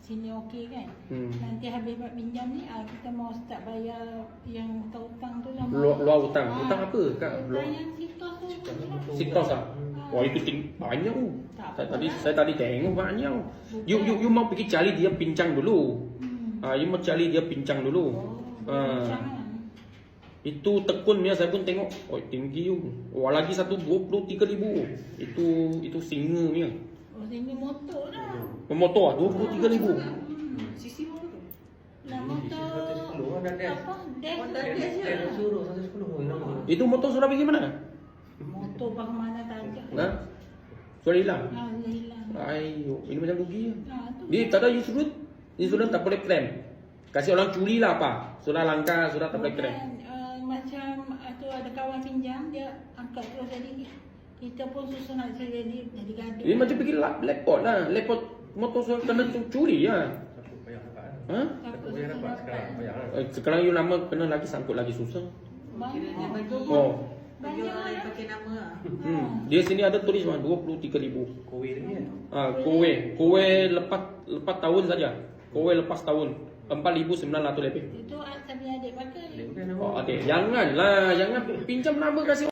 sini okey kan. Nanti habis buat pinjam ni kita mau start bayar yang hutang tu yang Luar hutang. Hutang apa Kak? hutang yang sitos tu. Sitos ah. Wah itu banyak tu. Saya tadi tengok banyak. You mau pergi cari dia pincang dulu. You mau cari dia pincang dulu. Itu tekun ya, saya pun tengok. Oh tinggi tu. Wah lagi satu 23,000. Itu singa ni. Oh ini motor dah. Motor 23,000. Sisi motor tu. Lah motor apa? Dash Suruh 110. Itu motor sudah pergi mana? motor bang mana saja. Nah, sudah hilang. Dah hilang. Ayo, ini macam rugi. Tu. Ni tak ada insurans tak boleh claim. Kasih orang curi lah apa? Sudah langka, sudah tak boleh claim. Macam tu ada kawan pinjam dia angkat terus jadi kita pun susah nak jadi gaduh. Ini macam pergi lepot lah. Lepot motor sudah kena curi ya. Takut payah dapat. Ha? Takut payah dapat sekarang. Payah lah. Sekarang you lama kena lagi sangkut lagi susah. Kiranya bagi Oh. bagi orang lain pakai nama lah. Dia sini ada tulis mah 23,000. Kowe ni kan. Kowe lepas tahun saja. Kowe lepas tahun 4,900 lebih. Itu saya punya adik pakai. Dia bukan nama. Oh, adik, janganlah, jangan pinjam nama kasih